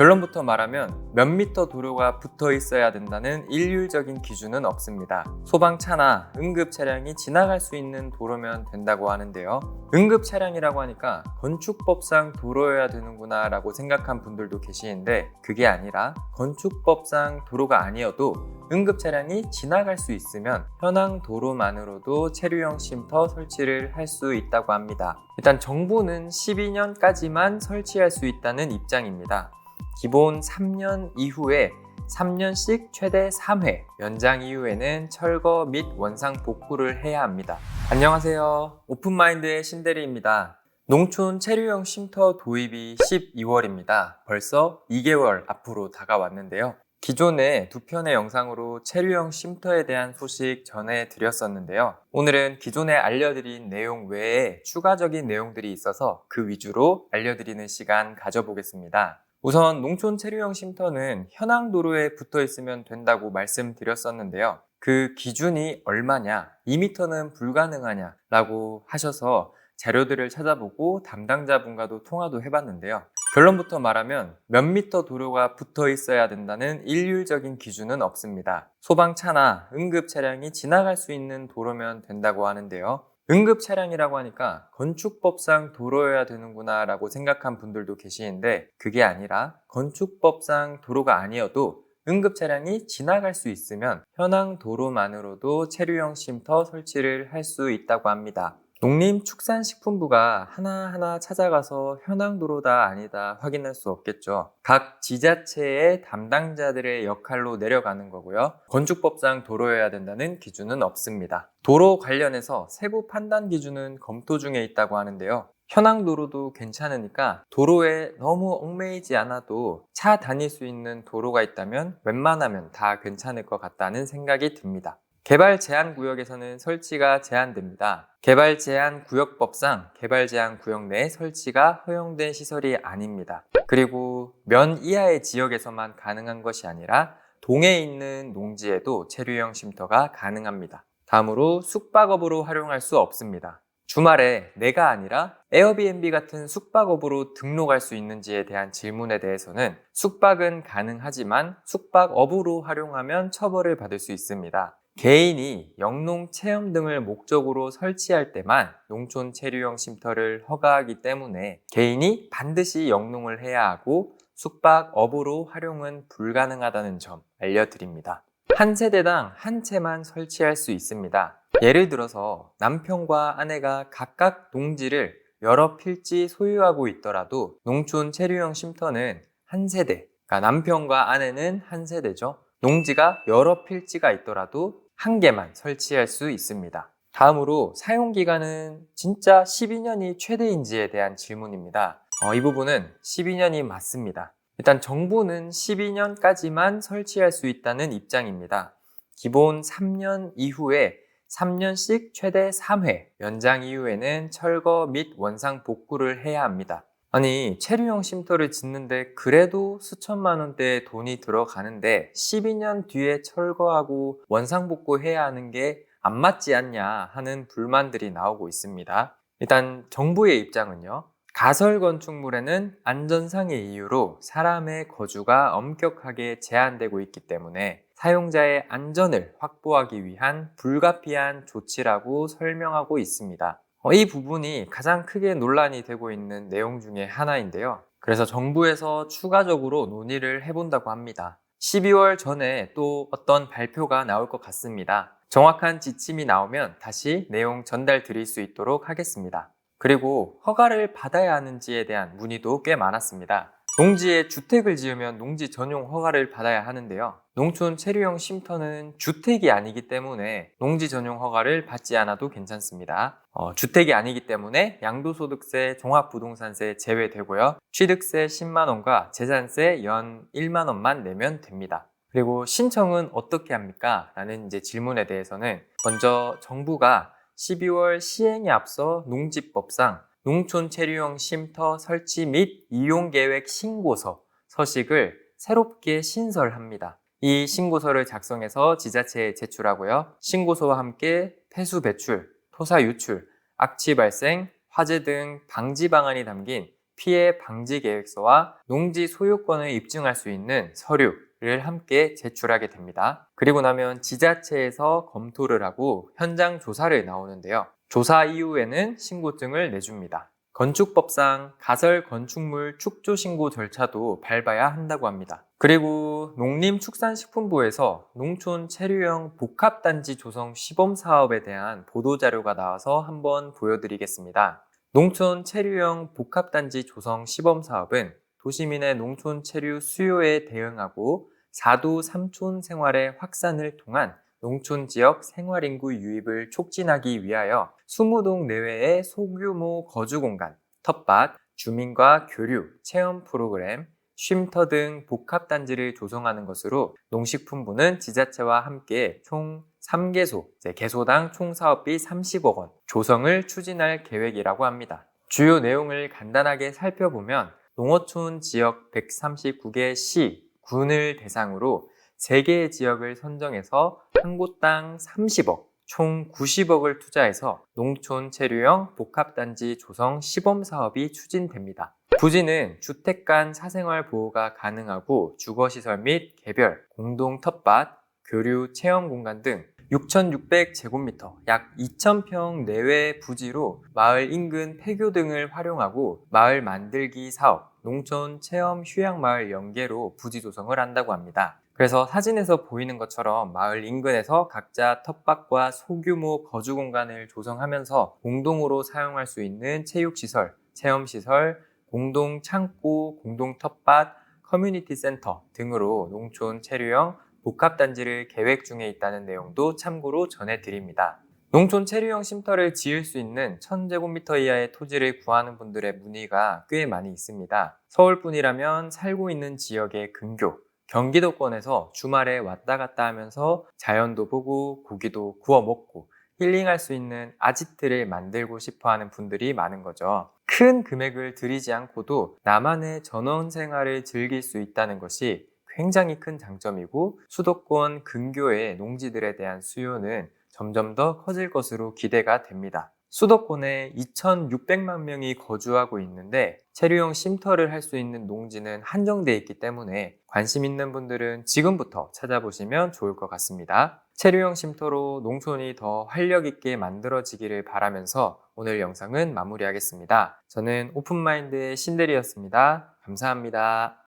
결론부터 말하면 몇 미터 도로가 붙어 있어야 된다는 일률적인 기준은 없습니다. 소방차나 응급 차량이 지나갈 수 있는 도로면 된다고 하는데요. 응급 차량이라고 하니까 건축법상 도로여야 되는구나 라고 생각한 분들도 계시는데, 그게 아니라 건축법상 도로가 아니어도 응급 차량이 지나갈 수 있으면 현황 도로만으로도 체류형 쉼터 설치를 할 수 있다고 합니다. 일단 정부는 12년까지만 설치할 수 있다는 입장입니다. 기본 3년 이후에 3년씩 최대 3회, 연장 이후에는 철거 및 원상 복구를 해야 합니다. 안녕하세요. 오픈마인드의 신대리입니다. 농촌 체류형 쉼터 도입이 12월입니다. 벌써 2개월 앞으로 다가왔는데요. 기존에 두 편의 영상으로 체류형 쉼터에 대한 소식 전해드렸었는데요. 오늘은 기존에 알려드린 내용 외에 추가적인 내용들이 있어서 그 위주로 알려드리는 시간 가져보겠습니다. 우선 농촌 체류형 쉼터는 현황 도로에 붙어 있으면 된다고 말씀드렸었는데요. 그 기준이 얼마냐, 2m는 불가능하냐 라고 하셔서 자료들을 찾아보고 담당자분과도 통화도 해봤는데요. 결론부터 말하면 몇 미터 도로가 붙어 있어야 된다는 일률적인 기준은 없습니다. 소방차나 응급 차량이 지나갈 수 있는 도로면 된다고 하는데요. 응급 차량이라고 하니까 건축법상 도로여야 되는구나 라고 생각한 분들도 계시는데, 그게 아니라 건축법상 도로가 아니어도 응급 차량이 지나갈 수 있으면 현황 도로만으로도 체류형 쉼터 설치를 할 수 있다고 합니다. 농림축산식품부가 하나하나 찾아가서 현황 도로다 아니다 확인할 수 없겠죠. 각 지자체의 담당자들의 역할로 내려가는 거고요. 건축법상 도로여야 된다는 기준은 없습니다. 도로 관련해서 세부 판단 기준은 검토 중에 있다고 하는데요. 현황 도로도 괜찮으니까 도로에 너무 얽매이지 않아도 차 다닐 수 있는 도로가 있다면 웬만하면 다 괜찮을 것 같다는 생각이 듭니다. 개발 제한 구역에서는 설치가 제한됩니다. 개발 제한 구역법상 개발 제한 구역 내 설치가 허용된 시설이 아닙니다. 그리고 면 이하의 지역에서만 가능한 것이 아니라 동해에 있는 농지에도 체류형 쉼터가 가능합니다. 다음으로 숙박업으로 활용할 수 없습니다. 주말에 내가 아니라 에어비앤비 같은 숙박업으로 등록할 수 있는지에 대한 질문에 대해서는 숙박은 가능하지만 숙박업으로 활용하면 처벌을 받을 수 있습니다. 개인이 영농 체험 등을 목적으로 설치할 때만 농촌 체류형 쉼터를 허가하기 때문에 개인이 반드시 영농을 해야 하고 숙박업으로 활용은 불가능하다는 점 알려드립니다. 한 세대당 한 채만 설치할 수 있습니다. 예를 들어서 남편과 아내가 각각 농지를 여러 필지 소유하고 있더라도 농촌 체류형 쉼터는 한 세대, 그러니까 남편과 아내는 한 세대죠. 농지가 여러 필지가 있더라도 한 개만 설치할 수 있습니다. 다음으로 사용기간은 진짜 12년이 최대인지에 대한 질문입니다. 이 부분은 12년이 맞습니다. 일단 정부는 12년까지만 설치할 수 있다는 입장입니다. 기본 3년 이후에 3년씩 최대 3회, 연장 이후에는 철거 및 원상 복구를 해야 합니다. 아니, 체류형 쉼터를 짓는데 그래도 수천만 원대의 돈이 들어가는데 12년 뒤에 철거하고 원상복구해야 하는 게 안 맞지 않냐 하는 불만들이 나오고 있습니다. 일단 정부의 입장은요. 가설 건축물에는 안전상의 이유로 사람의 거주가 엄격하게 제한되고 있기 때문에 사용자의 안전을 확보하기 위한 불가피한 조치라고 설명하고 있습니다. 이 부분이 가장 크게 논란이 되고 있는 내용 중에 하나인데요. 그래서 정부에서 추가적으로 논의를 해본다고 합니다. 12월 전에 또 어떤 발표가 나올 것 같습니다. 정확한 지침이 나오면 다시 내용 전달 드릴 수 있도록 하겠습니다. 그리고 허가를 받아야 하는지에 대한 문의도 꽤 많았습니다. 농지에 주택을 지으면 농지 전용 허가를 받아야 하는데요. 농촌 체류형 쉼터는 주택이 아니기 때문에 농지 전용 허가를 받지 않아도 괜찮습니다. 주택이 아니기 때문에 양도소득세, 종합부동산세 제외되고요. 취득세 10만 원과 재산세 연 1만 원만 내면 됩니다. 그리고 신청은 어떻게 합니까? 라는 질문에 대해서는 먼저 정부가 12월 시행에 앞서 농지법상 농촌 체류형 쉼터 설치 및 이용계획 신고서 서식을 새롭게 신설합니다. 이 신고서를 작성해서 지자체에 제출하고요. 신고서와 함께 폐수 배출, 토사 유출, 악취 발생, 화재 등 방지 방안이 담긴 피해 방지 계획서와 농지 소유권을 입증할 수 있는 서류를 함께 제출하게 됩니다. 그리고 나면 지자체에서 검토를 하고 현장 조사를 나오는데요. 조사 이후에는 신고증을 내줍니다. 건축법상 가설 건축물 축조 신고 절차도 밟아야 한다고 합니다. 그리고 농림축산식품부에서 농촌 체류형 복합단지 조성 시범 사업에 대한 보도자료가 나와서 한번 보여드리겠습니다. 농촌 체류형 복합단지 조성 시범 사업은 도시민의 농촌 체류 수요에 대응하고 4도 3촌 생활의 확산을 통한 농촌 지역 생활인구 유입을 촉진하기 위하여 20동 내외의 소규모 거주 공간, 텃밭, 주민과 교류, 체험 프로그램, 쉼터 등 복합단지를 조성하는 것으로 농식품부는 지자체와 함께 총 3개소, 개소당 총 사업비 30억 원 조성을 추진할 계획이라고 합니다. 주요 내용을 간단하게 살펴보면 농어촌 지역 139개 시, 군을 대상으로 3개의 지역을 선정해서 한 곳당 30억, 총 90억을 투자해서 농촌 체류형 복합단지 조성 시범 사업이 추진됩니다. 부지는 주택 간 사생활 보호가 가능하고 주거시설 및 개별, 공동 텃밭, 교류, 체험 공간 등 6,600제곱미터, 약 2,000평 내외 부지로 마을 인근 폐교 등을 활용하고 마을 만들기 사업, 농촌 체험 휴양마을 연계로 부지 조성을 한다고 합니다. 그래서 사진에서 보이는 것처럼 마을 인근에서 각자 텃밭과 소규모 거주 공간을 조성하면서 공동으로 사용할 수 있는 체육시설, 체험시설, 공동 창고, 공동 텃밭, 커뮤니티 센터 등으로 농촌 체류형 복합단지를 계획 중에 있다는 내용도 참고로 전해드립니다. 농촌 체류형 쉼터를 지을 수 있는 1000제곱미터 이하의 토지를 구하는 분들의 문의가 꽤 많이 있습니다. 서울뿐이라면 살고 있는 지역의 근교, 경기도권에서 주말에 왔다 갔다 하면서 자연도 보고 고기도 구워 먹고 힐링할 수 있는 아지트를 만들고 싶어 하는 분들이 많은 거죠. 큰 금액을 들이지 않고도 나만의 전원 생활을 즐길 수 있다는 것이 굉장히 큰 장점이고 수도권 근교의 농지들에 대한 수요는 점점 더 커질 것으로 기대가 됩니다. 수도권에 2,600만 명이 거주하고 있는데 체류형 쉼터를 할 수 있는 농지는 한정되어 있기 때문에 관심 있는 분들은 지금부터 찾아보시면 좋을 것 같습니다. 체류형 쉼터로 농촌이 더 활력 있게 만들어지기를 바라면서 오늘 영상은 마무리하겠습니다. 저는 오픈마인드의 신대리였습니다. 감사합니다.